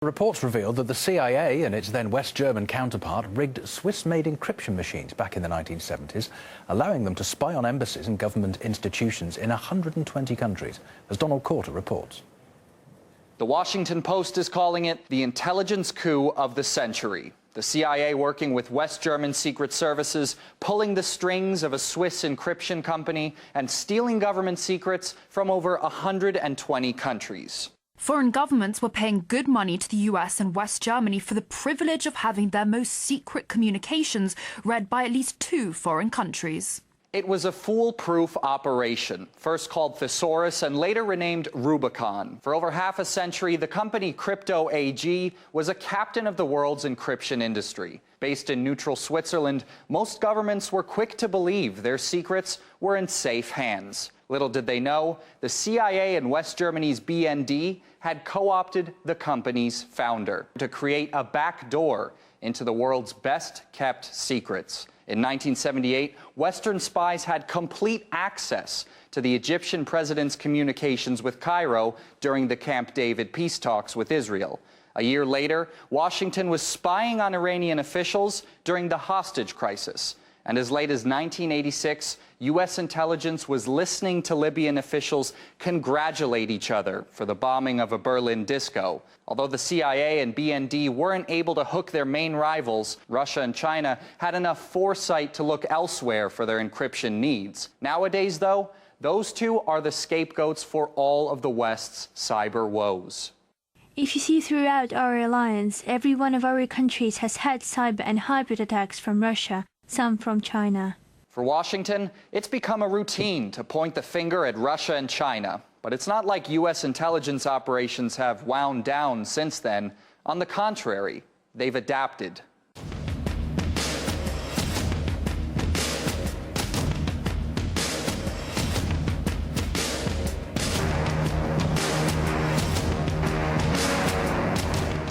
Reports revealed that the CIA and its then West German counterpart rigged Swiss-made encryption machines back in the 1970s, allowing them to spy on embassies and government institutions in 120 countries, as Donald Corter reports. The Washington Post is calling it the intelligence coup of the century. The CIA working with West German secret services, pulling the strings of a Swiss encryption company and stealing government secrets from over 120 countries. Foreign governments were paying good money to the US and West Germany for the privilege of having their most secret communications read by at least 2 foreign countries. It was a foolproof operation, first called Thesaurus and later renamed Rubicon. For over half a century, the company Crypto AG was a captain of the world's encryption industry. Based in neutral Switzerland, most governments were quick to believe their secrets were in safe hands. Little did they know, the CIA and West Germany's BND had co-opted the company's founder to create a back door into the world's best-kept secrets. In 1978, Western spies had complete access to the Egyptian president's communications with Cairo during the Camp David peace talks with Israel. A year later, Washington was spying on Iranian officials during the hostage crisis. And as late as 1986, U.S. intelligence was listening to Libyan officials congratulate each other for the bombing of a Berlin disco. Although the CIA and BND weren't able to hook their main rivals, Russia and China had enough foresight to look elsewhere for their encryption needs. Nowadays, though, those two are the scapegoats for all of the West's cyber woes. If you see throughout our alliance, every one of our countries has had cyber and hybrid attacks from Russia, some from China. For Washington, it's become a routine to point the finger at Russia and China. But it's not like U.S. intelligence operations have wound down since then. On the contrary, they've adapted.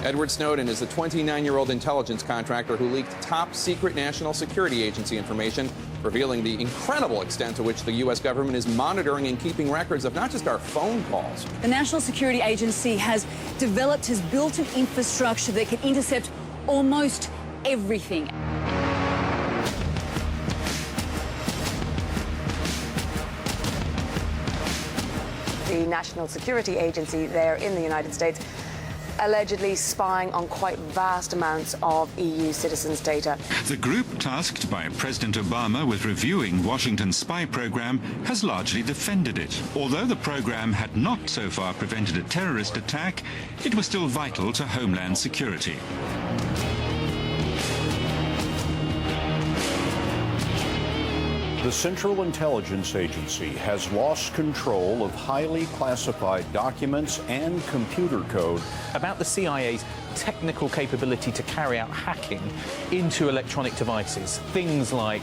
Edward Snowden is the 29-year-old intelligence contractor who leaked top-secret National Security Agency information, revealing the incredible extent to which the U.S. government is monitoring and keeping records of not just our phone calls. The National Security Agency has developed, has built an infrastructure that can intercept almost everything. The National Security Agency there in the United States allegedly spying on quite vast amounts of EU citizens' data. The group tasked by President Obama with reviewing Washington's spy program has largely defended it. Although the program had not so far prevented a terrorist attack, it was still vital to Homeland Security. The Central Intelligence Agency has lost control of highly classified documents and computer code. About the CIA's technical capability to carry out hacking into electronic devices, things like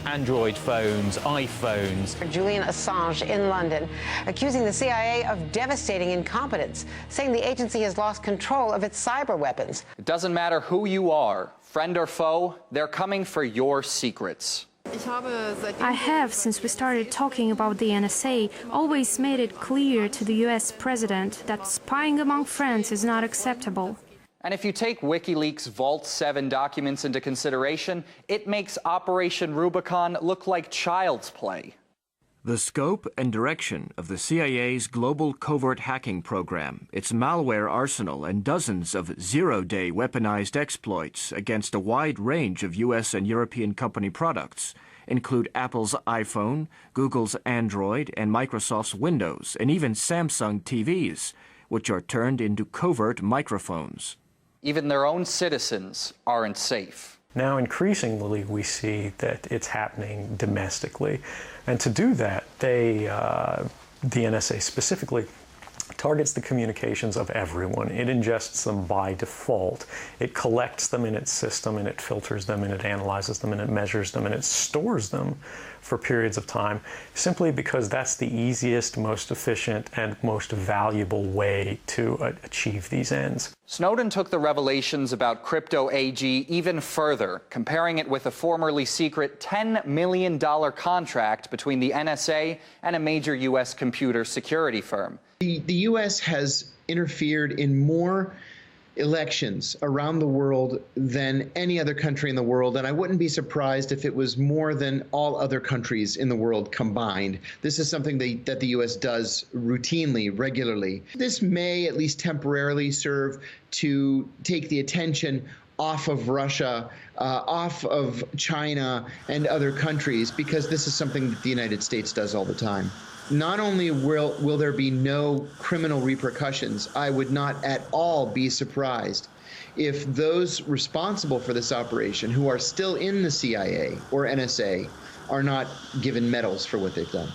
Android phones, iPhones. Julian Assange in London, accusing the CIA of devastating incompetence, saying the agency has lost control of its cyber weapons. It doesn't matter who you are, friend or foe, they're coming for your secrets. I have, since we started talking about the NSA, always made it clear to the US president that spying among friends is not acceptable. And if you take WikiLeaks' Vault 7 documents into consideration, it makes Operation Rubicon look like child's play. The scope and direction of the CIA's global covert hacking program, its malware arsenal, and dozens of zero-day weaponized exploits against a wide range of U.S. and European company products include Apple's iPhone, Google's Android, and Microsoft's Windows, and even Samsung TVs, which are turned into covert microphones. Even their own citizens aren't safe. Now, increasingly, we see that it's happening domestically. And to do that, the NSA specifically targets the communications of everyone. It ingests them by default. It collects them in its system, and it filters them, and it analyzes them, and it measures them, and it stores them for periods of time, simply because that's the easiest, most efficient, and most valuable way to achieve these ends. Snowden took the revelations about Crypto AG even further, comparing it with a formerly secret $10 million contract between the NSA and a major U.S. computer security firm. The U.S. has interfered in more elections around the world than any other country in the world, and I wouldn't be surprised if it was more than all other countries in the world combined. This is something that the U.S. does routinely, regularly. This may, at least temporarily, serve to take the attention off of Russia, off of China and other countries, because this is something that the United States does all the time. Not only will there be no criminal repercussions, I would not at all be surprised if those responsible for this operation, who are still in the CIA or NSA, are not given medals for what they've done.